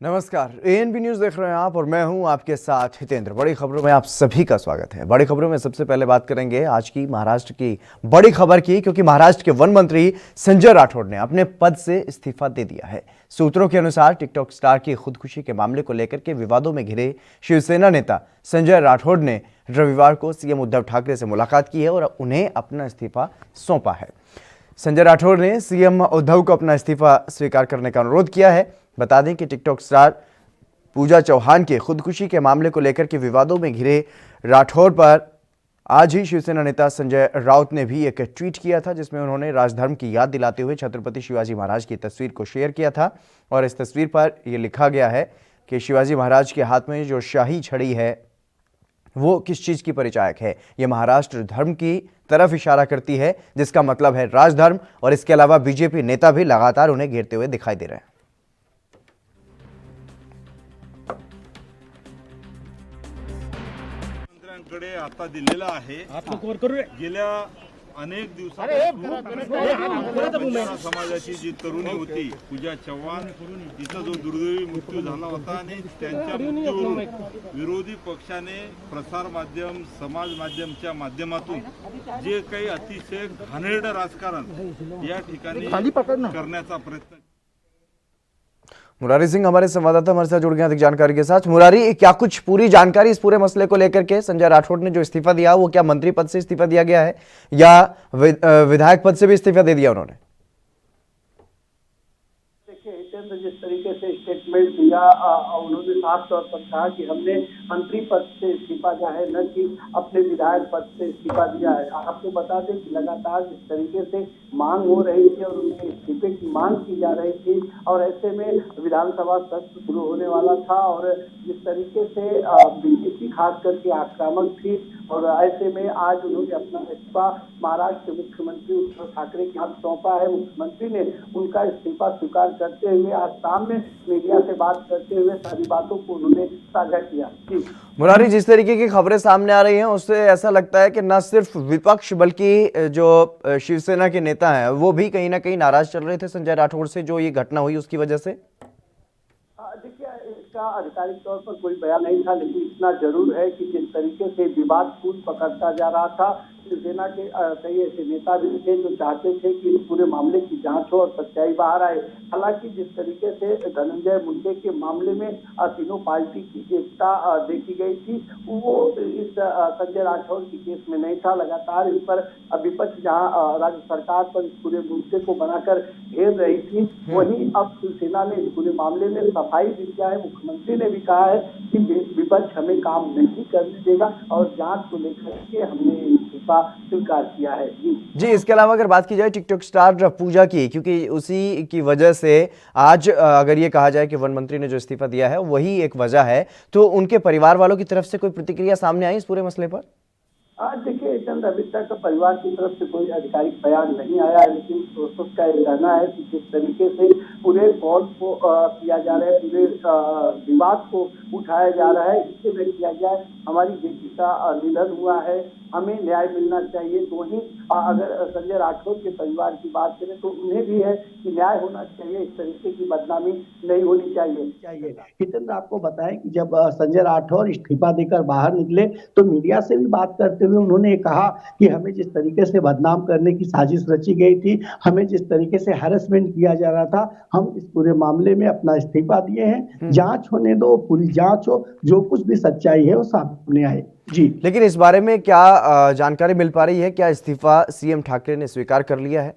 नमस्कार, ANB news देख रहे हैं आप और मैं हूं आपके साथ हितेंद्र। बड़ी खबरों में आप सभी का स्वागत है। बड़ी खबरों में सबसे पहले बात करेंगे आज की महाराष्ट्र की बड़ी खबर की, क्योंकि महाराष्ट्र के वन मंत्री संजय राठौड़ ने अपने पद से इस्तीफा दे दिया है। सूत्रों के अनुसार टिकटॉक स्टार की खुदकुशी के मामले को लेकर के विवादों में घिरे शिवसेना नेता संजय राठौड़ ने रविवार को सीएम उद्धव ठाकरे से मुलाकात की है और उन्हें अपना इस्तीफा सौंपा है। संजय राठौड़ ने सीएम उद्धव को अपना इस्तीफा स्वीकार करने का अनुरोध किया है। बता दें कि टिकटॉक स्टार पूजा चौहान के खुदकुशी के मामले को लेकर के विवादों में घिरे राठौड़ पर आज ही शिवसेना नेता संजय राउत ने भी एक ट्वीट किया था, जिसमें उन्होंने राजधर्म की याद दिलाते हुए छत्रपति शिवाजी महाराज की तस्वीर को शेयर किया था। और इस तस्वीर पर यह लिखा गया है कि शिवाजी महाराज के हाथ में जो शाही छड़ी है वो किस चीज की परिचायक है। यह महाराष्ट्र धर्म की तरफ इशारा करती है, जिसका मतलब है राजधर्म। और इसके अलावा बीजेपी नेता भी लगातार उन्हें घेरते हुए दिखाई दे रहे हैं। कडे आता दिलेला आहे। गेल्या अनेक दिवसात समाजाची जी तरुणी होती पूजा चव्हाण, तिचा जो दुर्दैवी मृत्यू झाला होता आणि त्यांच्या मृत्यूवरून विरोधी पक्षाने प्रसार माध्यम समाज माध्यमच्या माध्यमातून जे काही अतिशय घाणेरडं राजकारण या ठिकाणी करण्याचा प्रयत्न। मुरारी सिंह हमारे संवाददाता हमारे साथ जुड़ गए अधिक जानकारी के साथ। मुरारी, क्या कुछ पूरी जानकारी इस पूरे मसले को लेकर के? संजय राठौड़ ने जो इस्तीफा दिया वो क्या मंत्री पद से इस्तीफा दिया गया है या विधायक पद से भी इस्तीफा दे दिया उन्होंने? जिस तरीके से स्टेटमेंट दिया, उन्होंने साफ तौर पर कहा कि हमने मंत्री पद से इस्तीफा दिया है, न कि अपने विधायक पद से इस्तीफा दिया है। आपको बता दें कि लगातार जिस तरीके से मांग हो रही थी और उनके इस्तीफे की मांग की जा रही थी, और ऐसे में विधानसभा सत्र शुरू होने वाला था और जिस तरीके से बीजेपी खास करके आक्रामक थी, और ऐसे में आज उन्होंने अपना इस्तीफा महाराष्ट्र के मुख्यमंत्री उद्धव ठाकरे के हाथ सौंपा है। मुख्यमंत्री ने उनका इस्तीफा स्वीकार करते हुए आज शाम में मीडिया से बात करते हुए सारी बातों को उन्होंने साझा किया। मुरारी, जिस तरीके की खबरें सामने आ रही हैं उससे ऐसा लगता है कि न सिर्फ विपक्ष बल्कि जो शिवसेना के नेता हैं वो भी कहीं ना कहीं नाराज चल रहे थे संजय राठौड़ से, जो ये घटना हुई उसकी वजह से। देखिए, इसका आधिकारिक तौर पर कोई बयान नहीं था, लेकिन इतना जरूर है कि जिस तरीके से विवाद कूद पकड़ता जा रहा था, शिवसेना के कई ऐसे नेता भी थे जो चाहते थे कि इस पूरे मामले की जांच हो और सच्चाई बाहर आए। हालांकि जिस तरीके से धनंजय मुंडे के मामले में तीनों पार्टी की एकता देखी गई थी, वो इस संजय राठौड़ के केस में नहीं था। लगातार इस पर विपक्ष जहां राज्य सरकार पर इस पूरे मुद्दे को बनाकर घेर रही थी, वहीं अब शिवसेना ने इस पूरे मामले में सफाई दी है। मुख्यमंत्री ने भी कहा है कि विपक्ष हमें काम नहीं करने देगा और जांच को लेकर के हमने इस्तीफा स्वीकार किया है। जी, इसके अलावा अगर बात की जाए टिकटॉक स्टार पूजा की, क्योंकि उसी की वजह से आज अगर ये कहा जाए कि वन मंत्री ने जो इस्तीफा दिया है वही एक वजह है, तो उनके परिवार वालों की तरफ से कोई प्रतिक्रिया सामने आई इस पूरे मसले पर? देखिए चंद, अभी तक परिवार की तरफ से कोई आधिकारिक बयान नहीं आया, लेकिन सोर्सेस का ये कहना है कि जिस तरीके से पूरे कॉल को किया जा रहा है, पूरे विवाद को उठाया जा रहा है, इससे में किया जाए हमारी बेटी का निधन हुआ है, हमें न्याय मिलना चाहिए। तो वहीं अगर संजय राठौड़ के परिवार की बात करें तो उन्हें भी है कि न्याय होना चाहिए, इस तरीके की बदनामी नहीं होनी चाहिए। हितेंद्र, आपको बताएं कि जब संजय राठौड़ इस्तीफा देकर बाहर निकले तो मीडिया से भी बात करते हुए उन्होंने कहा कि हमें जिस तरीके से बदनाम करने की साजिश रची गई थी, हमें जिस तरीके से हैरेसमेंट किया जा रहा था, हम इस पूरे मामले में अपना इस्तीफा दिए हैं। जांच होने दो, पूरी जांच हो, जो कुछ भी सच्चाई है वो सामने आए। जी, लेकिन इस बारे में क्या जानकारी मिल पा रही है? क्या इस्तीफा सीएम ठाकरे ने स्वीकार कर लिया है?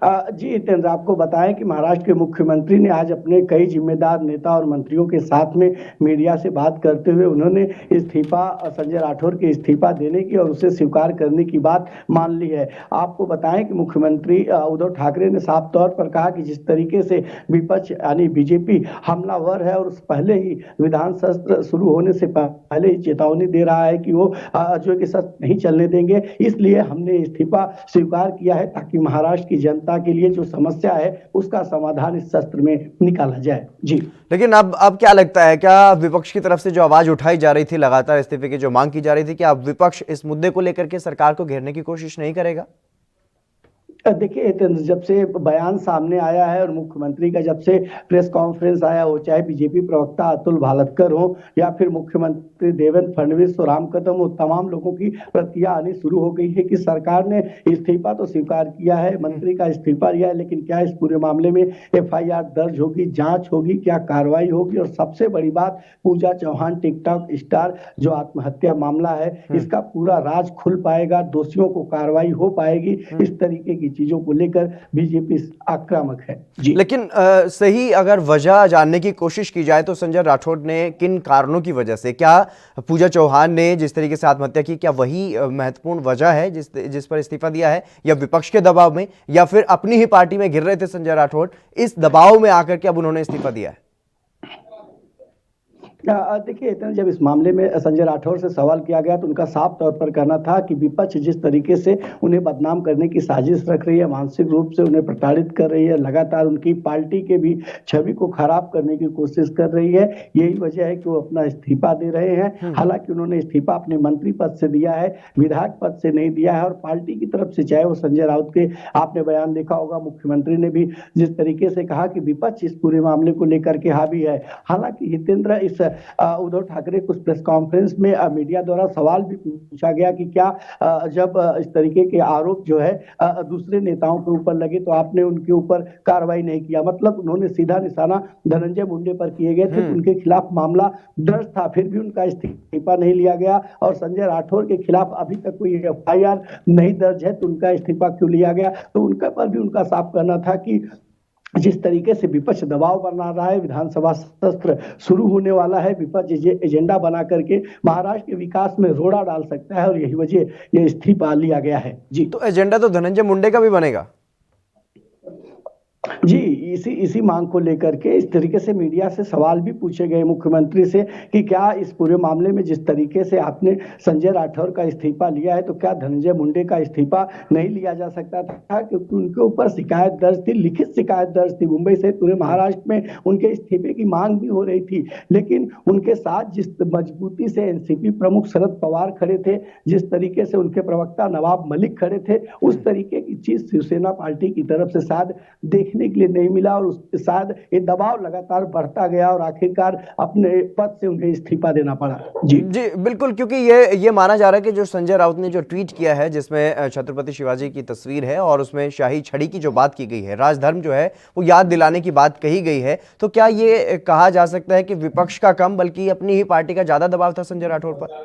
जी हितेंद्र, आपको बताएं कि महाराष्ट्र के मुख्यमंत्री ने आज अपने कई जिम्मेदार नेता और मंत्रियों के साथ में मीडिया से बात करते हुए उन्होंने इस्तीफा संजय राठौड़ के इस्तीफा देने की और उसे स्वीकार करने की बात मान ली है। आपको बताएं कि मुख्यमंत्री उद्धव ठाकरे ने साफ तौर पर कहा कि जिस तरीके से विपक्ष यानी बीजेपी हमलावर है और उस पहले ही विधान सत्र शुरू होने से पहले ही चेतावनी दे रहा है कि वो जो कि सत्र नहीं चलने देंगे, इसलिए हमने इस्तीफा स्वीकार किया है ताकि महाराष्ट्र की जनता के लिए जो समस्या है उसका समाधान इस सत्र में निकाला जाए। जी, लेकिन अब क्या लगता है, क्या विपक्ष की तरफ से जो आवाज उठाई जा रही थी, लगातार इस्तीफे की जो मांग की जा रही थी, क्या अब विपक्ष इस मुद्दे को लेकर के सरकार को घेरने की कोशिश नहीं करेगा? देखिए जब से बयान सामने आया है और मुख्यमंत्री का जब से प्रेस कॉन्फ्रेंस आया हो, चाहे बीजेपी प्रवक्ता अतुल भालतकर हो या फिर मुख्यमंत्री देवेंद्र फडणवीस और राम कदम हो, तमाम लोगों की प्रतिक्रिया आनी शुरू हो गई है कि सरकार ने इस्तीफा तो स्वीकार किया है, मंत्री का इस्तीफा लिया है, लेकिन क्या इस पूरे मामले में एफआईआर दर्ज होगी, जांच होगी, क्या कार्रवाई होगी? और सबसे बड़ी बात, पूजा चौहान टिकटॉक स्टार जो आत्महत्या मामला है, इसका पूरा राज खुल पाएगा, दोषियों को कार्रवाई हो पाएगी? इस तरीके की चीजों को लेकर बीजेपी आक्रामक है जी। लेकिन सही अगर वजह जानने की कोशिश की जाए तो संजय राठौड़ ने किन कारणों की वजह से, क्या पूजा चौहान ने जिस तरीके से आत्महत्या की, क्या वही महत्वपूर्ण वजह है जिस पर इस्तीफा दिया है, या विपक्ष के दबाव में, या फिर अपनी ही पार्टी में घिर रहे थे संजय राठौड़, इस दबाव में आकर के अब उन्होंने इस्तीफा दिया है? देखिए, जब इस मामले में संजय राठौड़ से सवाल किया गया तो उनका साफ तौर पर कहना था कि विपक्ष जिस तरीके से उन्हें बदनाम करने की साजिश रख रही है, मानसिक रूप से उन्हें प्रताड़ित कर रही है, लगातार उनकी पार्टी के भी छवि को खराब करने की कोशिश कर रही है, यही वजह है कि वो अपना इस्तीफा दे रहे हैं। हालांकि उन्होंने इस्तीफा अपने मंत्री पद से दिया है, विधायक पद से नहीं दिया है। और पार्टी की तरफ से, चाहे वो संजय राउत के, आपने बयान देखा होगा, मुख्यमंत्री ने भी जिस तरीके से कहा कि विपक्ष इस पूरे मामले को लेकर के हावी है। हालांकि हितेंद्र, इस उद्धव ठाकरे कुछ प्रेस कॉन्फ्रेंस में मीडिया द्वारा सवाल भी पूछा गया कि क्या जब इस तरीके के आरोप जो है दूसरे नेताओं के ऊपर लगे तो आपने उनके ऊपर कार्रवाई नहीं किया? मतलब उन्होंने सीधा निशाना धनंजय मुंडे पर किए गए थे, उनके खिलाफ मामला दर्ज था, फिर भी उनका इस्तीफा नहीं लिया गया। और संजय राठौड़ के खिलाफ अभी तक कोई एफआईआर नहीं दर्ज है, तो उनका इस्तीफा क्यों लिया गया? तो उनका पर भी उनका साफ कहना था कि जिस तरीके से विपक्ष दबाव बना रहा है, विधानसभा सत्र शुरू होने वाला है, विपक्ष एजेंडा बना करके महाराष्ट्र के विकास में रोड़ा डाल सकता है, और यही वजह ये इस्तीफा लिया गया है जी। तो एजेंडा तो धनंजय मुंडे का भी बनेगा जी। इसी मांग को लेकर के इस तरीके से मीडिया से सवाल भी पूछे गए मुख्यमंत्री से कि क्या इस पूरे मामले में जिस तरीके से आपने संजय राठौर का इस्तीफा लिया है, तो क्या धनंजय मुंडे का इस्तीफा नहीं लिया जा सकता था? क्योंकि उनके ऊपर शिकायत दर्ज थी, लिखित शिकायत दर्ज थी मुंबई से। पूरे महाराष्ट्र में उनके इस्तीफे की मांग भी हो रही थी, लेकिन उनके साथ जिस मजबूती से एनसीपी प्रमुख शरद पवार खड़े थे, जिस तरीके से उनके प्रवक्ता नवाब मलिक खड़े थे, उस तरीके की चीज शिवसेना पार्टी की तरफ से शायद देखने के लिए नहीं मिला, और उसके साथ ये दबाव लगातार बढ़ता गया और आखिरकार अपने पद से उन्हें इस्तीफा देना पड़ा जी। जी बिल्कुल, क्योंकि ये माना जा रहा है कि जो संजय राउत ने जो ट्वीट किया है, जिसमें छत्रपति शिवाजी की तस्वीर है और उसमें शाही छड़ी की जो बात की गई है, राजधर्म जो है वो याद दिलाने की बात कही गई है, तो क्या ये कहा जा सकता है कि विपक्ष का कम बल्कि अपनी ही पार्टी का ज्यादा दबाव था संजय राठौड़ पर?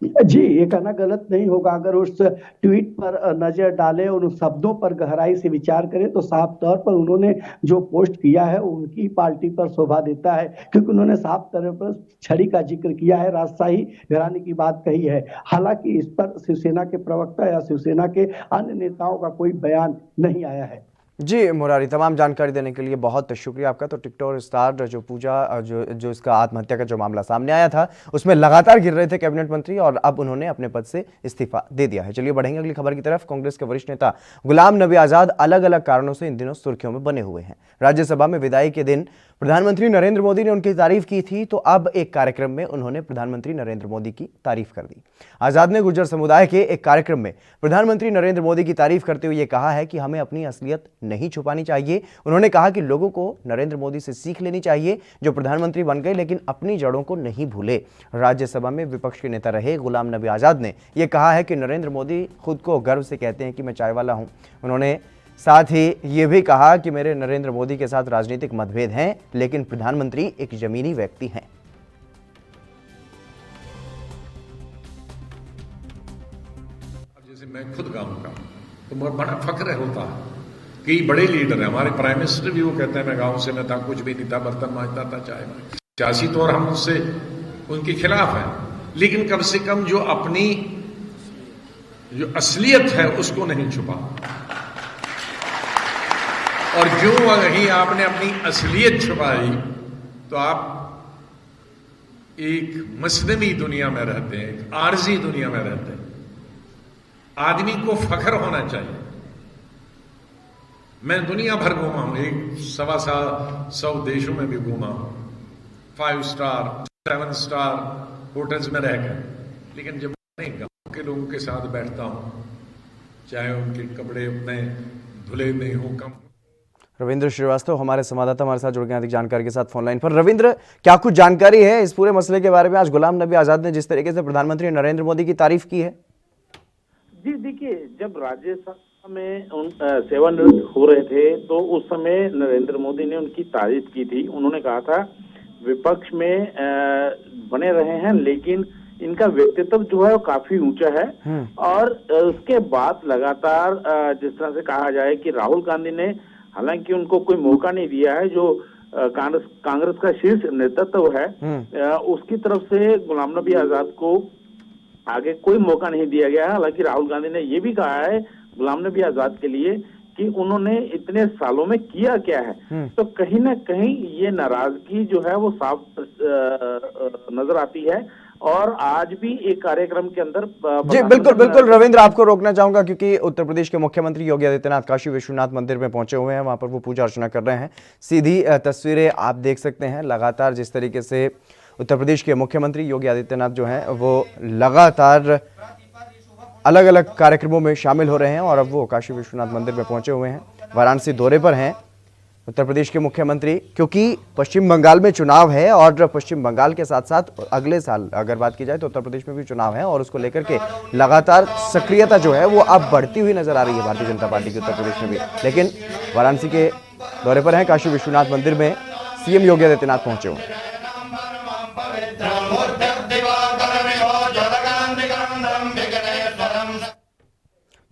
जी, ये कहना गलत नहीं होगा। अगर उस ट्वीट पर नजर डालें और उन शब्दों पर गहराई से विचार करें तो साफ तौर पर उन्होंने जो पोस्ट किया है उनकी पार्टी पर शोभा देता है, क्योंकि उन्होंने साफ तौर पर छड़ी का जिक्र किया है, राजशाही घराने की बात कही है। हालांकि इस पर शिवसेना के प्रवक्ता या शिवसेना के अन्य नेताओं का कोई बयान नहीं आया है। जी मुरारी, तमाम जानकारी देने के लिए बहुत शुक्रिया आपका। तो टिकटॉक स्टार जो पूजा जो इसका आत्महत्या का जो मामला सामने आया था, उसमें लगातार घिर रहे थे कैबिनेट मंत्री, और अब उन्होंने अपने पद से इस्तीफा दे दिया है। चलिए बढ़ेंगे अगली खबर की तरफ। कांग्रेस के वरिष्ठ नेता गुलाम नबी आजाद अलग अलग कारणों से इन दिनों सुर्खियों में बने हुए हैं। राज्यसभा में विदाई के दिन प्रधानमंत्री नरेंद्र मोदी ने उनकी तारीफ की थी, तो अब एक कार्यक्रम में उन्होंने प्रधानमंत्री नरेंद्र मोदी की तारीफ कर दी। आजाद ने गुर्जर समुदाय के एक कार्यक्रम में प्रधानमंत्री नरेंद्र मोदी की तारीफ करते हुए कहा है कि हमें अपनी असलियत नहीं छुपानी चाहिए। उन्होंने कहा कि लोगों को नरेंद्र मोदी से सीख लेनी चाहिए, जो प्रधानमंत्री बन गए लेकिन अपनी जड़ों को नहीं भूले। राज्यसभा में विपक्ष के नेता रहे गुलाम नबी आजाद ने यह कहा है कि नरेंद्र मोदी खुद को गर्व से कहते हैं कि मैं चाय वाला हूं। उन्होंने साथ ही ये भी कहा कि मेरे नरेंद्र मोदी के साथ राजनीतिक मतभेद हैं, लेकिन प्रधानमंत्री एक जमीनी व्यक्ति हैं। जैसे मैं खुद गांव का, तो बहुत बड़ा फख्र होता है कि बड़े लीडर हैं। हमारे प्राइम मिनिस्टर भी वो कहते हैं मैं गांव से न था, कुछ भी नहीं था, बर्तन मांजता था, चाय में। सियासी तौर हम उससे उनके खिलाफ हैं, लेकिन कम से कम जो अपनी जो असलियत है उसको नहीं छुपा। और जो वही आपने अपनी असलियत छुपाई तो आप एक मसनवी दुनिया में रहते हैं, एक आरजी दुनिया में रहते हैं। आदमी को फख्र होना चाहिए। मैं दुनिया भर घूमा हूं, 100 देशों में भी घूमा हूं, 5 स्टार 7 स्टार होटल्स में रहकर, लेकिन जब मैं गांव के लोगों के साथ बैठता हूं चाहे उनके कपड़े उतने धुले नहीं हो कम। रविंद्र श्रीवास्तव हमारे संवाददाता हमारे साथ जुड़ गए हैं अधिक जानकारी के साथ फोन लाइन पर। रविंद्र, क्या कुछ जानकारी है इस पूरे मसले के बारे में? आज गुलाम नबी आजाद ने जिस तरीके से प्रधानमंत्री नरेंद्र मोदी की तारीफ की है। जी देखिए, जब राज्यसभा में सेवानिवृत्त हो रहे थे तो उस समय नरेंद्र मोदी ने उनकी तारीफ की थी। उन्होंने कहा था विपक्ष में बने रहे हैं लेकिन इनका व्यक्तित्व जो है वो काफी ऊंचा है। और उसके बाद लगातार जिस तरह से कहा जाए कि राहुल गांधी ने हालांकि उनको कोई मौका नहीं दिया है, जो कांग्रेस का शीर्ष नेतृत्व है उसकी तरफ से गुलाम नबी आजाद को आगे कोई मौका नहीं दिया गया है। हालांकि राहुल गांधी ने ये भी कहा है गुलाम नबी आजाद के लिए कि उन्होंने इतने सालों में किया क्या है। तो कहीं ना कहीं ये नाराजगी जो है वो साफ नजर आती है। और आज भी एक कार्यक्रम के अंदर जी बिल्कुल रविंद्र, आपको रोकना चाहूंगा क्योंकि उत्तर प्रदेश के मुख्यमंत्री योगी आदित्यनाथ काशी विश्वनाथ मंदिर में पहुंचे हुए हैं। वहां पर वो पूजा अर्चना कर रहे हैं। सीधी तस्वीरें आप देख सकते हैं। लगातार जिस तरीके से उत्तर प्रदेश के मुख्यमंत्री योगी आदित्यनाथ जो हैं वो लगातार अलग अलग कार्यक्रमों में शामिल हो रहे हैं और अब वो काशी विश्वनाथ मंदिर में पहुंचे हुए हैं। वाराणसी दौरे पर हैं उत्तर प्रदेश के मुख्यमंत्री, क्योंकि पश्चिम बंगाल में चुनाव है और पश्चिम बंगाल के साथ साथ अगले साल अगर बात की जाए तो उत्तर प्रदेश में भी चुनाव है और उसको लेकर के लगातार सक्रियता जो है वो अब बढ़ती हुई नजर आ रही है भारतीय जनता पार्टी की उत्तर प्रदेश में भी। लेकिन वाराणसी के दौरे पर हैं, काशी विश्वनाथ मंदिर में सीएम योगी आदित्यनाथ पहुंचे हुए हैं।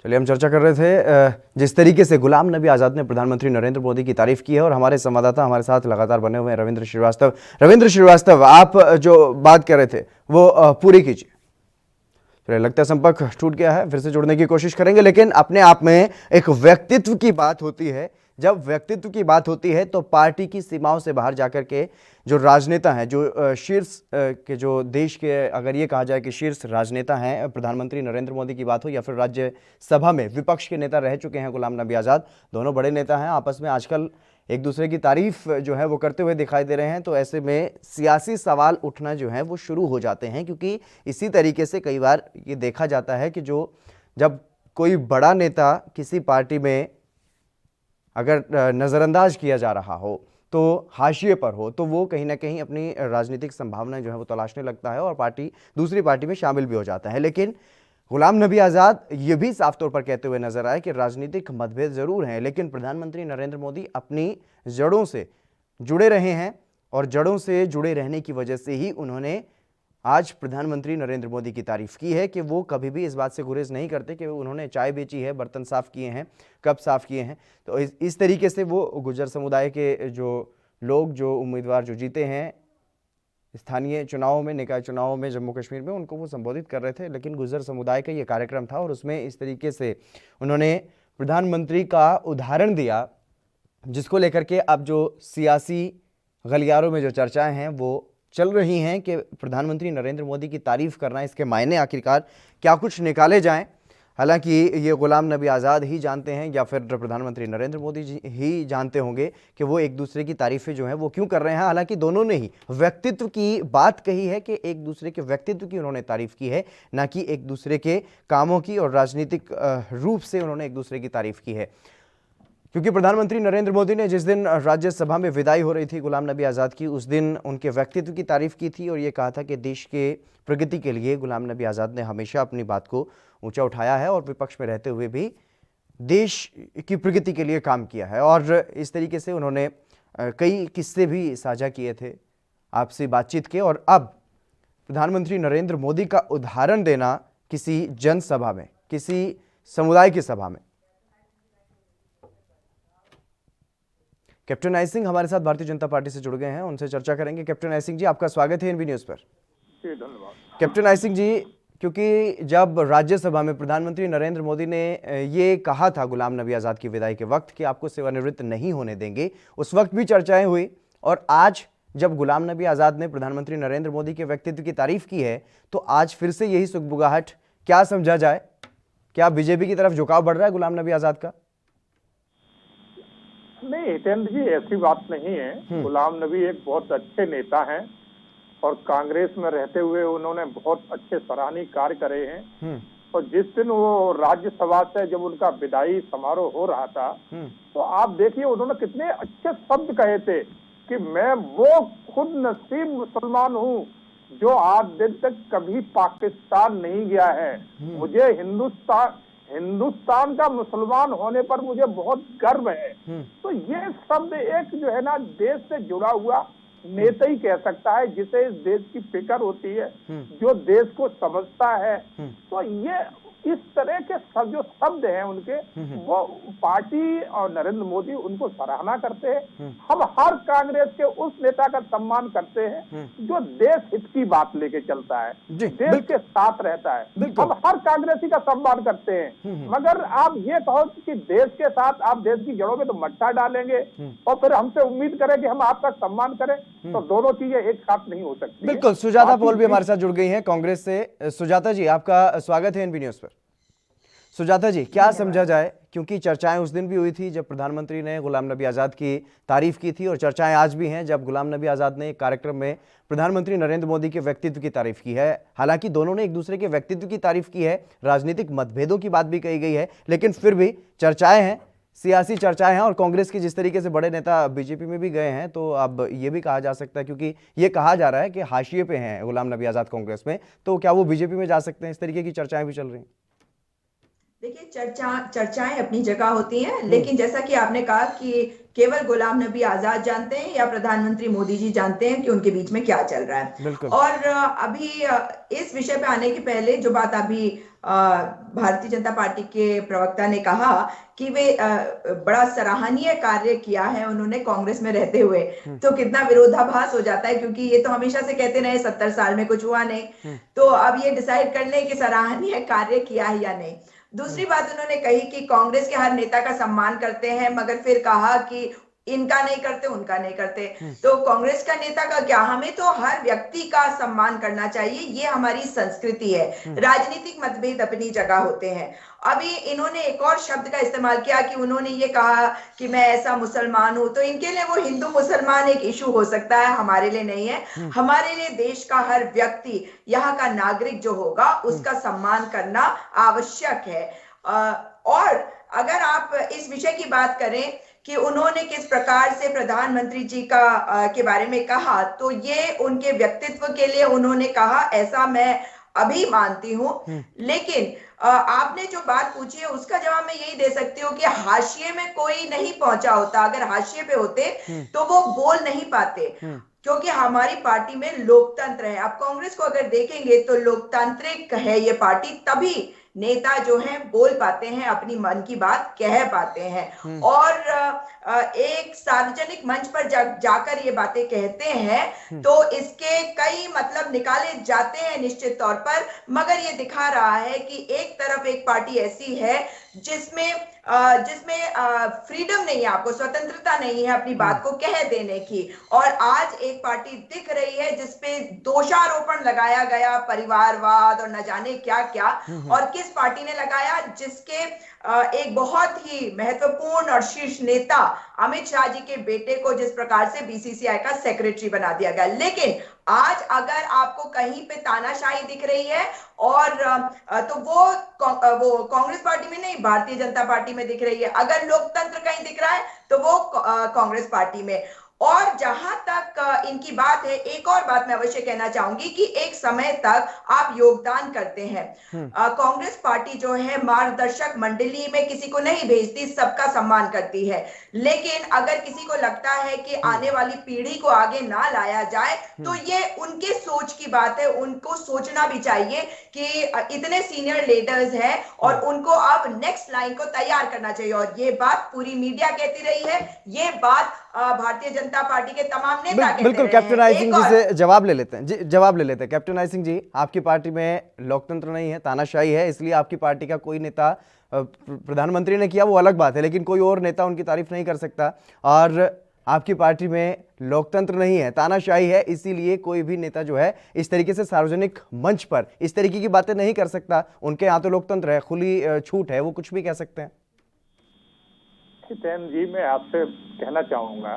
चलिए, हम चर्चा कर रहे थे जिस तरीके से गुलाम नबी आजाद ने प्रधानमंत्री नरेंद्र मोदी की तारीफ की है और हमारे संवाददाता हमारे साथ लगातार बने हुए हैं रविंद्र श्रीवास्तव। रविंद्र श्रीवास्तव, आप जो बात कर रहे थे वो पूरी कीजिए। चलिए, लगता है संपर्क टूट गया है, फिर से जुड़ने की कोशिश करेंगे। लेकिन अपने आप में एक व्यक्तित्व की बात होती है। जब व्यक्तित्व की बात होती है तो पार्टी की सीमाओं से बाहर जाकर के जो राजनेता हैं, जो शीर्ष के जो देश के अगर ये कहा जाए कि शीर्ष राजनेता हैं, प्रधानमंत्री नरेंद्र मोदी की बात हो या फिर राज्यसभा में विपक्ष के नेता रह चुके हैं गुलाम नबी आज़ाद, दोनों बड़े नेता हैं, आपस में आजकल एक दूसरे की तारीफ जो है वो करते हुए दिखाई दे रहे हैं। तो ऐसे में सियासी सवाल उठना जो है वो शुरू हो जाते हैं, क्योंकि इसी तरीके से कई बार ये देखा जाता है कि जब कोई बड़ा नेता किसी पार्टी में अगर नज़रअंदाज किया जा रहा हो, तो हाशिए पर हो, तो वो कहीं ना कहीं अपनी राजनीतिक संभावनाएं जो है वो तलाशने लगता है और दूसरी पार्टी में शामिल भी हो जाता है। लेकिन गुलाम नबी आज़ाद ये भी साफ तौर पर कहते हुए नजर आए कि राजनीतिक मतभेद जरूर हैं, लेकिन प्रधानमंत्री नरेंद्र मोदी अपनी जड़ों से जुड़े रहे हैं और जड़ों से जुड़े रहने की वजह से ही उन्होंने आज प्रधानमंत्री नरेंद्र मोदी की तारीफ की है कि वो कभी भी इस बात से गुरेज नहीं करते कि उन्होंने चाय बेची है, बर्तन साफ किए हैं, कप साफ किए हैं। तो इस तरीके से वो गुर्जर समुदाय के जो लोग, जो उम्मीदवार जो जीते हैं स्थानीय चुनावों में, निकाय चुनावों में जम्मू कश्मीर में, उनको वो संबोधित कर रहे थे। लेकिन गुर्जर समुदाय का ये कार्यक्रम था और उसमें इस तरीके से उन्होंने प्रधानमंत्री का उदाहरण दिया, जिसको लेकर के अब जो सियासी गलियारों में जो चर्चाएं हैं वो चल रही हैं कि प्रधानमंत्री नरेंद्र मोदी की तारीफ करना, इसके मायने आखिरकार क्या कुछ निकाले जाएं। हालांकि ये गुलाम नबी आज़ाद ही जानते हैं या फिर प्रधानमंत्री नरेंद्र मोदी जी ही जानते होंगे कि वो एक दूसरे की तारीफें जो हैं वो क्यों कर रहे हैं। हालांकि दोनों ने ही व्यक्तित्व की बात कही है कि एक दूसरे के व्यक्तित्व की उन्होंने तारीफ की है, ना कि एक दूसरे के कामों की और राजनीतिक रूप से उन्होंने एक दूसरे की तारीफ की है। क्योंकि प्रधानमंत्री नरेंद्र मोदी ने जिस दिन राज्यसभा में विदाई हो रही थी गुलाम नबी आज़ाद की, उस दिन उनके व्यक्तित्व की तारीफ की थी और ये कहा था कि देश के प्रगति के लिए गुलाम नबी आज़ाद ने हमेशा अपनी बात को ऊंचा उठाया है और विपक्ष में रहते हुए भी देश की प्रगति के लिए काम किया है। और इस तरीके से उन्होंने कई किस्से भी साझा किए थे आपसी बातचीत के। और अब प्रधानमंत्री नरेंद्र मोदी का उदाहरण देना किसी जनसभा में, किसी समुदाय की सभा में। कैप्टन आई सिंह हमारे साथ भारतीय जनता पार्टी से जुड़ गए हैं, उनसे चर्चा करेंगे। कैप्टन आई सिंह जी, आपका स्वागत है एनबी न्यूज़ पर। जी धन्यवाद। कैप्टन आई सिंह जी, क्योंकि जब राज्यसभा में प्रधानमंत्री नरेंद्र मोदी ने ये कहा था गुलाम नबी आज़ाद की विदाई के वक्त कि आपको सेवानिवृत्त नहीं होने देंगे, उस वक्त भी चर्चाएं हुई और आज जब गुलाम नबी आज़ाद ने प्रधानमंत्री नरेंद्र मोदी के व्यक्तित्व की तारीफ की है, तो आज फिर से यही सुगबुगाहट क्या समझा जाए? क्या बीजेपी की तरफ झुकाव बढ़ रहा है गुलाम नबी आज़ाद का? नहीं हितेंद्र जी, ऐसी बात नहीं है। गुलाम नबी एक बहुत अच्छे नेता हैं और कांग्रेस में रहते हुए उन्होंने बहुत अच्छे सराहनीय कार्य करे हैं। और जिस दिन वो राज्यसभा से जब उनका विदाई समारोह हो रहा था, तो आप देखिए उन्होंने कितने अच्छे शब्द कहे थे कि मैं वो खुद नसीब मुसलमान हूँ जो आज दिन तक कभी पाकिस्तान नहीं गया है। मुझे हिंदुस्तान का मुसलमान होने पर मुझे बहुत गर्व है। तो ये शब्द एक जो है ना देश से जुड़ा हुआ नेता ही कह सकता है, जिसे इस देश की फिक्र होती है, जो देश को समझता है। तो ये इस तरह के सब जो शब्द हैं उनके, वो पार्टी और नरेंद्र मोदी उनको सराहना करते हैं। हम हर कांग्रेस के उस नेता का सम्मान करते हैं जो देश हित की बात लेके चलता है, देश के साथ रहता है। हम हर कांग्रेसी का सम्मान करते हैं। मगर आप ये कहो कि देश के साथ आप देश की जड़ों में तो मट्टा डालेंगे और फिर हमसे उम्मीद करें कि हम आपका सम्मान करें, तो दोनों चीजें एक साथ नहीं हो सकती। बिल्कुल। सुजाता पॉल भी हमारे साथ जुड़ गई हैं कांग्रेस से। सुजाता जी, आपका स्वागत है एनबी न्यूज पर। सुजाता जी, क्या समझा जाए, क्योंकि चर्चाएं उस दिन भी हुई थी जब प्रधानमंत्री ने गुलाम नबी आज़ाद की तारीफ की थी, और चर्चाएं आज भी हैं जब गुलाम नबी आज़ाद ने एक कार्यक्रम में प्रधानमंत्री नरेंद्र मोदी के व्यक्तित्व की तारीफ की है। हालांकि दोनों ने एक दूसरे के व्यक्तित्व की तारीफ की है, राजनीतिक मतभेदों की बात भी कही गई है, लेकिन फिर भी चर्चाएं हैं, सियासी चर्चाएं हैं। और कांग्रेस की जिस तरीके से बड़े नेता बीजेपी में भी गए हैं, तो अब ये भी कहा जा सकता है, क्योंकि ये कहा जा रहा है कि हाशिए पे हैं गुलाम नबी आज़ाद कांग्रेस में, तो क्या वो बीजेपी में जा सकते हैं? इस तरीके की चर्चाएं भी चल रही हैं। देखिए, चर्चाएं अपनी जगह होती हैं, लेकिन जैसा कि आपने कहा कि केवल गुलाम नबी आजाद जानते हैं या प्रधानमंत्री मोदी जी जानते हैं कि उनके बीच में क्या चल रहा है। और अभी इस विषय पे आने के पहले जो बात अभी भारतीय जनता पार्टी के प्रवक्ता ने कहा कि वे बड़ा सराहनीय कार्य किया है उन्होंने कांग्रेस में रहते हुए, तो कितना विरोधाभास हो जाता है, क्योंकि ये तो हमेशा से कहते रहे 70 साल में कुछ हुआ नहीं, तो अब ये डिसाइड कर ले कि सराहनीय कार्य किया है या नहीं। दूसरी बात उन्होंने कही कि कांग्रेस के हर नेता का सम्मान करते हैं, मगर फिर कहा कि इनका नहीं करते, उनका नहीं करते। तो कांग्रेस का नेता का क्या, हमें तो हर व्यक्ति का सम्मान करना चाहिए, ये हमारी संस्कृति है। राजनीतिक मतभेद अपनी जगह होते हैं। अभी इन्होंने एक और शब्द का इस्तेमाल किया कि उन्होंने ये कहा कि मैं ऐसा मुसलमान हूं, तो इनके लिए वो हिंदू मुसलमान एक इशू हो सकता है, हमारे लिए नहीं है। हमारे लिए देश का हर व्यक्ति, यहाँ का नागरिक जो होगा उसका सम्मान करना आवश्यक है। और अगर आप इस विषय की बात करें कि उन्होंने किस प्रकार से प्रधानमंत्री जी का के बारे में कहा, तो ये उनके व्यक्तित्व के लिए उन्होंने कहा, ऐसा मैं अभी मानती हूं। लेकिन आपने जो बात पूछी है उसका जवाब मैं यही दे सकती हूँ कि हाशिए में कोई नहीं पहुंचा होता। अगर हाशिए पे होते तो वो बोल नहीं पाते, क्योंकि हमारी पार्टी में लोकतंत्र है। आप कांग्रेस को अगर देखेंगे तो लोकतांत्रिक है ये पार्टी, तभी नेता जो हैं बोल पाते हैं, अपनी मन की बात कह पाते हैं, और एक सार्वजनिक मंच पर जाकर ये बातें कहते हैं, तो इसके कई मतलब निकाले जाते हैं निश्चित तौर पर। मगर ये दिखा रहा है कि एक तरफ एक पार्टी ऐसी है जिसमें फ्रीडम नहीं है, आपको स्वतंत्रता नहीं है अपनी बात को कह देने की, और आज एक पार्टी दिख रही है जिसपे दोषारोपण लगाया गया, परिवारवाद और न जाने क्या क्या। और किस पार्टी ने लगाया? जिसके एक बहुत ही महत्वपूर्ण और शीर्ष नेता अमित शाह जी के बेटे को जिस प्रकार से बीसीसीआई का सेक्रेटरी बना दिया गया। लेकिन आज अगर आपको कहीं पे तानाशाही दिख रही है, और तो वो कांग्रेस पार्टी में नहीं, भारतीय जनता पार्टी में दिख रही है। अगर लोकतंत्र कहीं दिख रहा है तो वो कांग्रेस पार्टी में। और जहां तक इनकी बात है, एक और बात मैं अवश्य कहना चाहूंगी कि एक समय तक आप योगदान करते हैं। कांग्रेस पार्टी जो है मार्गदर्शक मंडली में किसी को नहीं भेजती, सबका सम्मान करती है। लेकिन अगर किसी को लगता है कि आने वाली पीढ़ी को आगे ना लाया जाए, तो ये उनके सोच की बात है। उनको सोचना भी चाहिए कि इतने सीनियर लीडर्स हैं और उनको अब नेक्स्ट लाइन को तैयार करना चाहिए। और ये बात पूरी मीडिया कहती रही है, ये बात भारतीय जनता पार्टी के तमाम नेता कहते बिल्कुल। कैप्टन आई सिंह जी से जवाब ले लेते हैं जी, जवाब ले लेते हैं। कैप्टन आई सिंह जी, आपकी पार्टी में लोकतंत्र नहीं है, तानाशाही है, इसलिए आपकी पार्टी का कोई नेता, प्रधानमंत्री ने किया वो अलग बात है, लेकिन कोई और नेता उनकी तारीफ नहीं कर सकता। और आपकी पार्टी में लोकतंत्र नहीं है, तानाशाही है, इसीलिए कोई भी नेता जो है इस तरीके से सार्वजनिक मंच पर इस तरीके की बातें नहीं कर सकता। उनके यहाँ तो लोकतंत्र है, खुली छूट है, वो कुछ भी कह सकते हैं। जी, मैं आपसे कहना चाहूंगा,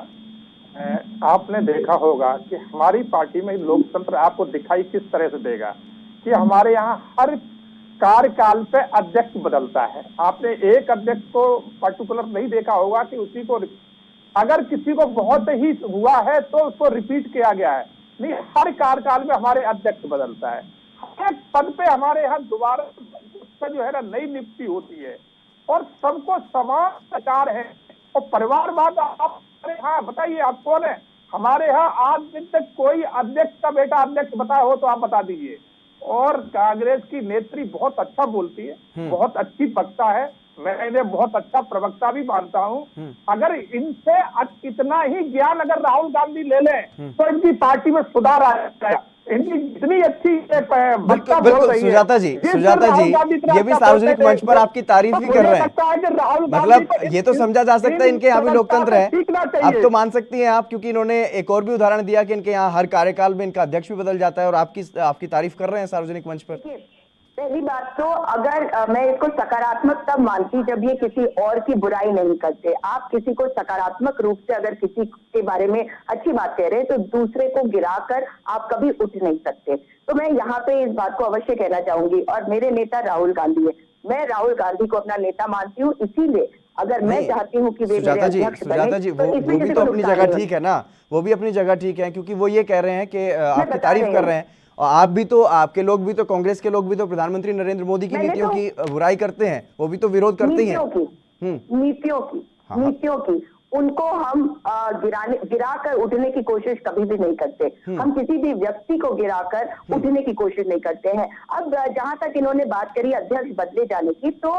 आपने देखा होगा कि हमारी पार्टी में लोकतंत्र आपको दिखाई किस तरह से देगा कि हमारे यहाँ हर कार्यकाल पे अध्यक्ष बदलता है। आपने एक अध्यक्ष को पर्टिकुलर नहीं देखा होगा कि उसी को, अगर किसी को बहुत ही हुआ है तो उसको रिपीट किया गया है, नहीं, हर कार्यकाल में हमारे अध्यक्ष बदलता है। हर एक पद पे हमारे यहाँ दोबारा उसका जो है ना नई नियुक्ति होती है और सबको समान अधिकार है। और परिवारवाद आप हाँ बताइए, आप कौन है? हमारे यहाँ आज दिन तक कोई अध्यक्ष का बेटा अध्यक्ष बताया हो तो आप बता दीजिए। और कांग्रेस की नेत्री बहुत अच्छा बोलती है, बहुत अच्छी वक्ता है, मैं इन्हें बहुत अच्छा प्रवक्ता भी मानता हूँ। अगर इनसे इतना ही ज्ञान अगर राहुल गांधी ले लें तो इनकी पार्टी में सुधार आ जाएगा। इनकी इतनी अच्छी बिल्कुल बिल्कुल सुजाता जी, ये भी सार्वजनिक मंच पर आपकी तारीफ ही कर रहे हैं। मतलब ये तो समझा जा सकता है इनके यहाँ भी लोकतंत्र है, अब तो मान सकती हैं आप, क्योंकि इन्होंने एक और भी उदाहरण दिया कि इनके यहाँ हर कार्यकाल में इनका अध्यक्ष भी बदल जाता है और आपकी तारीफ कर रहे हैं सार्वजनिक मंच पर। पहली बात तो अगर मैं इसको सकारात्मक तब मानती जब ये किसी और की बुराई नहीं करते। आप किसी को सकारात्मक रूप से अगर किसी के बारे में अच्छी बात कह रहे हैं तो दूसरे को गिराकर आप कभी उठ नहीं सकते। तो मैं यहाँ पे इस बात को अवश्य कहना चाहूंगी। और मेरे नेता राहुल गांधी है, मैं राहुल गांधी को अपना नेता मानती हूँ, इसीलिए अगर मैं चाहती हूँ कि वे मेरे अध्यक्ष बने, सुजाता जी, वो भी तो अपनी जगह ठीक है ना, वो भी अपनी जगह ठीक है, क्योंकि वो ये कह रहे हैं कि आपकी तारीफ कर रहे हैं। और आप भी तो, आपके लोग भी तो, कांग्रेस के लोग भी तो प्रधानमंत्री नरेंद्र मोदी की नीतियों की बुराई करते हैं, वो भी तो विरोध करते ही हैं। नीतियों की उनको हम गिराकर उठने की कोशिश कभी भी नहीं करते। हम किसी भी व्यक्ति को गिराकर उठने की कोशिश नहीं करते हैं। अब जहां तक इन्होंने बात करी अध्यक्ष बदले जाने की, तो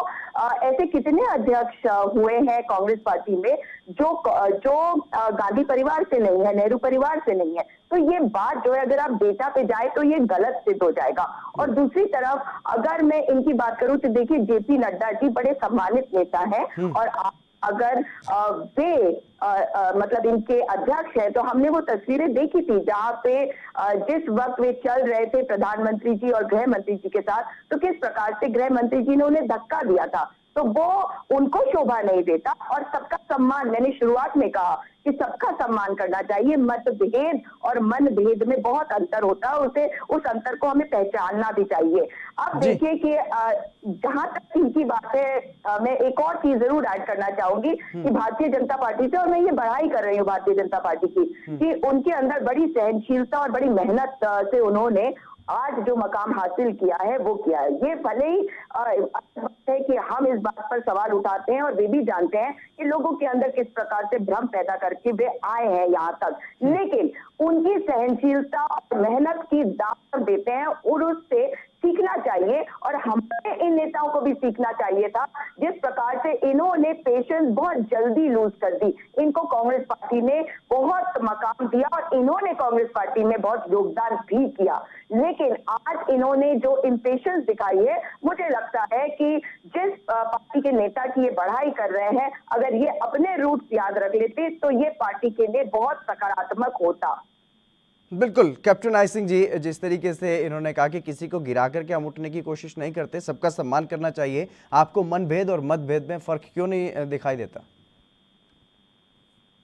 ऐसे कितने अध्यक्ष हुए हैं कांग्रेस पार्टी में जो गांधी परिवार से नहीं है, नेहरू परिवार से नहीं है। तो ये बात जो है अगर आप डेटा पे जाए तो ये गलत सिद्ध हो जाएगा। और दूसरी तरफ अगर मैं इनकी बात करूं तो देखिए जेपी नड्डा जी बड़े सम्मानित नेता हैं और अगर वे मतलब इनके अध्यक्ष है तो हमने वो तस्वीरें देखी थी जहां पे जिस वक्त वे चल रहे थे प्रधानमंत्री जी और गृह मंत्री जी के साथ, तो किस प्रकार से गृह मंत्री जी ने उन्हें धक्का दिया था। तो वो उनको शोभा नहीं देता। और सबका सम्मान, मैंने शुरुआत में कहा कि सबका सम्मान करना चाहिए। मतभेद और मनभेद में बहुत अंतर होता है, उसे उस अंतर को हमें पहचानना भी चाहिए। अब देखिए कि जहां तक इनकी बात है, मैं एक और चीज जरूर ऐड करना चाहूंगी कि भारतीय जनता पार्टी से, और मैं ये बढ़ाई कर रही हूँ भारतीय जनता पार्टी की, कि उनके अंदर बड़ी सहनशीलता और बड़ी मेहनत से उन्होंने आज जो मकाम हासिल किया है वो किया है। ये भले ही है कि हम इस बात पर सवाल उठाते हैं और वे भी जानते हैं कि लोगों के अंदर किस प्रकार से भ्रम पैदा करके वे आए हैं यहाँ तक, लेकिन उनकी सहनशीलता और मेहनत की दाद देते हैं और उससे सीखना चाहिए। और हमें इन नेताओं को भी सीखना चाहिए था, जिस प्रकार से इन्होंने पेशेंस बहुत जल्दी लूज कर दी। इनको कांग्रेस पार्टी ने बहुत मकाम दिया और इन्होंने कांग्रेस पार्टी में बहुत योगदान भी किया, लेकिन आज इन्होंने जो इम्पेशेंस दिखाई है, मुझे लगता है कि जिस पार्टी के नेता की ये बढ़ाई कर रहे हैं, अगर ये अपने रूट्स याद रख लेते तो ये पार्टी के लिए बहुत सकारात्मक होता। बिल्कुल कैप्टन आई सिंह जी, जिस तरीके से इन्होंने कहा कि किसी को गिरा करके हम उठने की कोशिश नहीं करते, सबका सम्मान करना चाहिए, आपको मनभेद और मतभेद में फर्क क्यों नहीं दिखाई देता?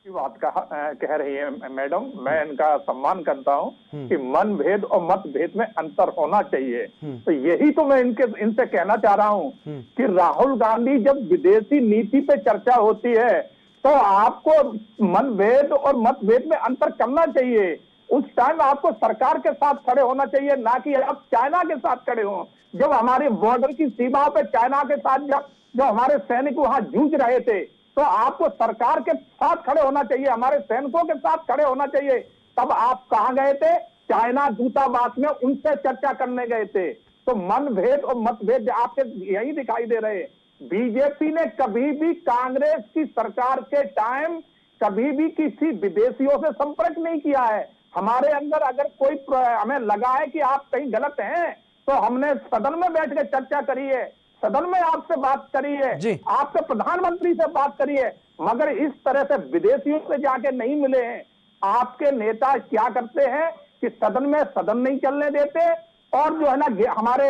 बात कह रही है मैडम, मैं इनका सम्मान करता हूं कि मनभेद और मतभेद में अंतर होना चाहिए। तो यही तो मैं इनसे कहना चाह रहा हूं कि राहुल गांधी जब विदेशी नीति पे चर्चा होती है तो आपको मनभेद और मतभेद में अंतर करना चाहिए। उस टाइम आपको सरकार के साथ खड़े होना चाहिए, ना कि आप चाइना के साथ खड़े हों। जब हमारे बॉर्डर की सीमा पे चाइना के साथ जब हमारे सैनिक वहां जूझ रहे थे तो आपको सरकार के साथ खड़े होना चाहिए, हमारे सैनिकों के साथ खड़े होना चाहिए। तब आप कहां गए थे? चाइना दूतावास में उनसे चर्चा करने गए थे। तो मनभेद और मतभेद आपके यही दिखाई दे रहे। बीजेपी ने कभी भी कांग्रेस की सरकार के टाइम कभी भी किसी विदेशियों से संपर्क नहीं किया है। हमारे अंदर अगर कोई हमें लगा है कि आप कहीं गलत हैं तो हमने सदन में बैठ कर चर्चा करी है, सदन में आपसे बात करी है, आपके प्रधानमंत्री से बात करी है, मगर इस तरह से विदेशियों से जाके नहीं मिले हैं। आपके नेता क्या करते हैं कि सदन नहीं चलने देते और जो है ना हमारे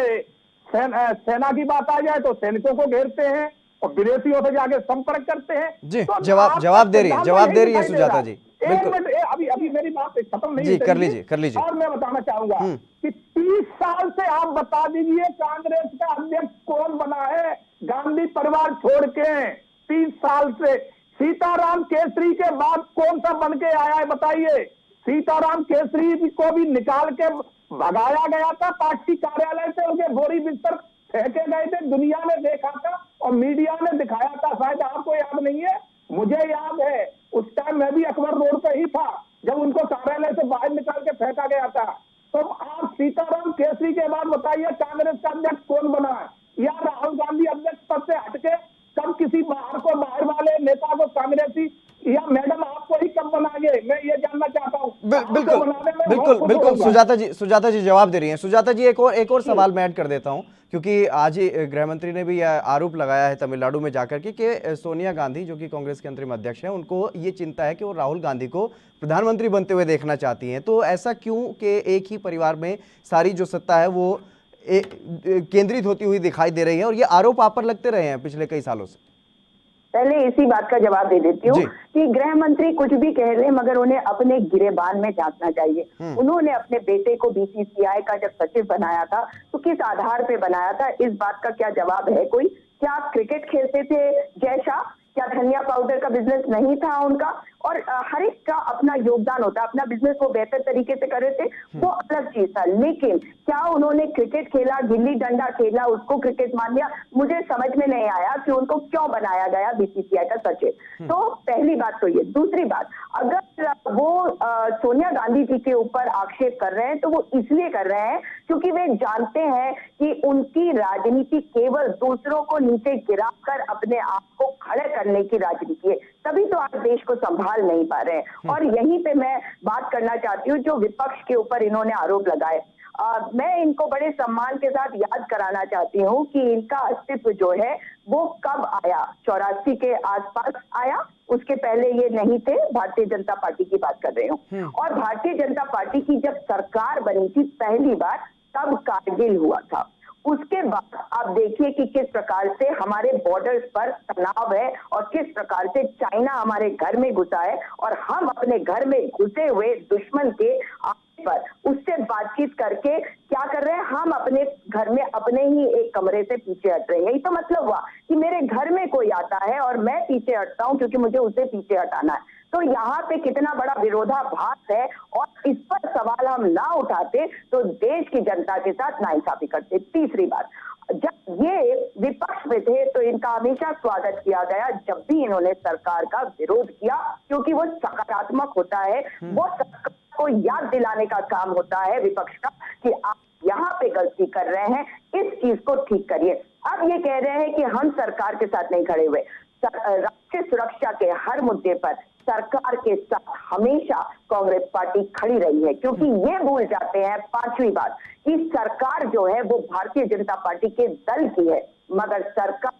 सेना की बात आ जाए तो सैनिकों को घेरते हैं और विदेशियों से जाके संपर्क करते हैं। जी, तो जवाब दे रही है सुजाता जी। एक मिनट, अभी मेरी बात खत्म नहीं जी, कर लीजिए। और मैं बताना चाहूंगा कि 20 साल से आप बता दीजिए कांग्रेस का अध्यक्ष कौन बना है गांधी परिवार छोड़ के? 30 साल से सीताराम केसरी के बाद कौन सा बन के आया है बताइए? सीताराम केसरी को भी निकाल के भगाया गया था पार्टी कार्यालय से, उनके बोरी बिस्तर फेंके गए थे, दुनिया ने देखा था और मीडिया ने दिखाया था। शायद आपको याद नहीं है, मुझे याद है। उस टाइम मैं भी अकबर रोड पे ही था जब उनको कार्यालय से बाहर निकाल के फेंका गया था। तो आप सीताराम केसरी के बाद बताइए कांग्रेस का अध्यक्ष कौन बना है? या राहुल गांधी अध्यक्ष पद से हटके कब किसी बाहर वाले नेता को कांग्रेसी या मैडम आपको ही कब बनाएंगे, मैं ये जानना चाहता हूँ। बिल्कुल सुजाता जी जवाब दे रही हैं। सुजाता जी, एक और सवाल मैं ऐड कर देता हूं, क्योंकि आज ही गृह मंत्री ने भी यह आरोप लगाया है तमिलनाडु में जाकर के कि सोनिया गांधी जो कि कांग्रेस के अंतरिम अध्यक्ष हैं, उनको ये चिंता है कि वो राहुल गांधी को प्रधानमंत्री बनते हुए देखना चाहती हैं। तो ऐसा क्यों कि एक ही परिवार में सारी जो सत्ता है वो केंद्रित होती हुई दिखाई दे रही है, और ये आरोप आप पर लगते रहे हैं पिछले कई सालों से? पहले इसी बात का जवाब दे देती हूँ कि गृह मंत्री कुछ भी कह रहे हैं, मगर उन्हें अपने गिरेबान में झांकना चाहिए। उन्होंने अपने बेटे को बीसीसीआई का जब सचिव बनाया था तो किस आधार पे बनाया था, इस बात का क्या जवाब है कोई? क्या क्रिकेट खेलते थे जय शाह? क्या धनिया पाउडर का बिजनेस नहीं था उनका? और हर एक का अपना योगदान होता है, अपना बिजनेस वो बेहतर तरीके से कर रहे थे, वो अलग चीज था। लेकिन क्या उन्होंने क्रिकेट खेला, गिल्ली डंडा खेला, उसको क्रिकेट मान लिया? मुझे समझ में नहीं आया कि उनको क्यों बनाया गया बीसीसीआई का सचिव। तो पहली बात तो ये। दूसरी बात, अगर वो सोनिया गांधी जी के ऊपर आक्षेप कर रहे हैं तो वो इसलिए कर रहे हैं क्योंकि वे जानते हैं कि उनकी राजनीति केवल दूसरों को नीचे गिराकर अपने आप को खड़े करने की राजनीति है, तभी तो आप देश को संभाल नहीं पा रहे हैं। और यहीं पे मैं बात करना चाहती हूँ जो विपक्ष के ऊपर इन्होंने आरोप लगाए। मैं इनको बड़े सम्मान के साथ याद कराना चाहती हूँ कि इनका अस्तित्व जो है वो कब आया। 84 के आसपास आया, उसके पहले ये नहीं थे। भारतीय जनता पार्टी की बात कर रही हूँ। और भारतीय जनता पार्टी की जब सरकार बनी थी पहली बार, तब कारगिल हुआ था। उसके बाद आप देखिए कि किस प्रकार से हमारे बॉर्डर्स पर तनाव है और किस प्रकार से चाइना हमारे घर में घुसा है, और हम अपने घर में घुसे हुए दुश्मन के पर उससे बातचीत करके क्या कर रहे हैं, हम अपने घर में अपने ही एक कमरे से पीछे हट रहे हैं। यही तो मतलब हुआ कि मेरे घर में कोई आता है और मैं पीछे हटता हूं क्योंकि मुझे उसे पीछे हटाना है। तो यहाँ पे कितना बड़ा विरोधाभास है, और इस पर सवाल हम ना उठाते तो देश की जनता के साथ नाइंसाफी करते। तीसरी बात, जब ये विपक्ष में थे तो इनका हमेशा स्वागत किया गया जब भी इन्होंने सरकार का विरोध किया, क्योंकि वो सकारात्मक होता है। वो सरकार को याद दिलाने का काम होता है विपक्ष का कि आप यहाँ पे गलती कर रहे हैं, इस चीज को ठीक करिए। अब ये कह रहे हैं कि हम सरकार के साथ नहीं खड़े हुए। राष्ट्रीय सुरक्षा के हर मुद्दे पर सरकार के साथ हमेशा कांग्रेस पार्टी खड़ी रही है, क्योंकि ये भूल जाते हैं पांचवी बात कि सरकार जो है वो भारतीय जनता पार्टी के दल की है, मगर सरकार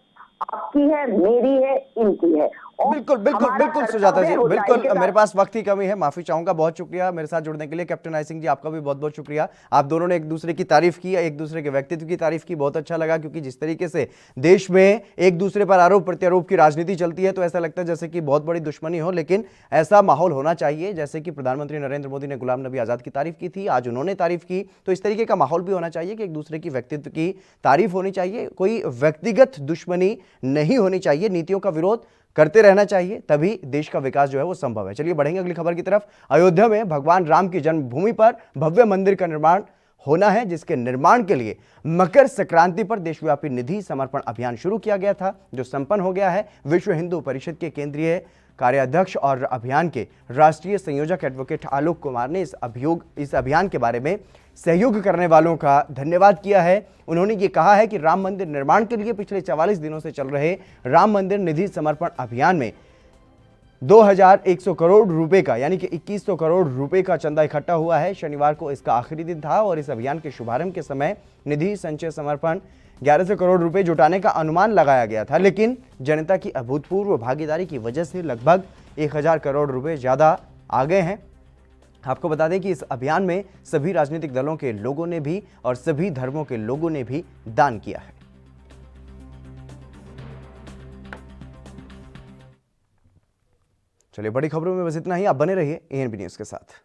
आपकी है, मेरी है, इनकी है। बिल्कुल सुजाता जी, बिल्कुल मेरे पास वक्त की कमी है, माफी चाहूंगा। बहुत शुक्रिया मेरे साथ जुड़ने के लिए। कैप्टन आई सिंह जी, आपका भी बहुत बहुत शुक्रिया। आप दोनों ने एक दूसरे की तारीफ की, एक दूसरे के व्यक्तित्व की तारीफ की, बहुत अच्छा लगा। क्योंकि जिस तरीके से देश में एक दूसरे पर आरोप प्रत्यारोप की राजनीति चलती है तो ऐसा लगता है जैसे कि बहुत बड़ी दुश्मनी हो, लेकिन ऐसा माहौल होना चाहिए। जैसे कि प्रधानमंत्री नरेंद्र मोदी ने गुलाम नबी आजाद की तारीफ की थी, आज उन्होंने तारीफ की, तो इस तरीके का माहौल भी होना चाहिए कि एक दूसरे की व्यक्तित्व की तारीफ होनी चाहिए। कोई व्यक्तिगत दुश्मनी नहीं होनी चाहिए, नीतियों का विरोध करते रहना चाहिए, तभी देश का विकास जो है वो संभव है। चलिए बढ़ेंगे अगली खबर की तरफ। अयोध्या में भगवान राम की जन्मभूमि पर भव्य मंदिर का निर्माण होना है, जिसके निर्माण के लिए मकर संक्रांति पर देशव्यापी निधि समर्पण अभियान शुरू किया गया था, जो संपन्न हो गया है। विश्व हिंदू परिषद के केंद्रीय कार्याध्यक्ष और अभियान के राष्ट्रीय संयोजक एडवोकेट आलोक कुमार ने इस अभियान के बारे में सहयोग करने वालों का धन्यवाद किया है। उन्होंने ये कहा है कि राम मंदिर निर्माण के लिए पिछले 44 दिनों से चल रहे राम मंदिर निधि समर्पण अभियान में 2100 करोड़ रुपए का, यानी कि 2100 करोड़ रुपए का चंदा इकट्ठा हुआ है। शनिवार को इसका आखिरी दिन था और इस अभियान के शुभारंभ के समय निधि संचय समर्पण 1100 करोड़ रुपए जुटाने का अनुमान लगाया गया था, लेकिन जनता की अभूतपूर्व भागीदारी की वजह से लगभग 1000 करोड़ रुपए ज्यादा आ गए हैं। आपको बता दें कि इस अभियान में सभी राजनीतिक दलों के लोगों ने भी और सभी धर्मों के लोगों ने भी दान किया है। चलिए बड़ी खबरों में बस इतना ही। आप बने रहिए एएनबी न्यूज़ के साथ।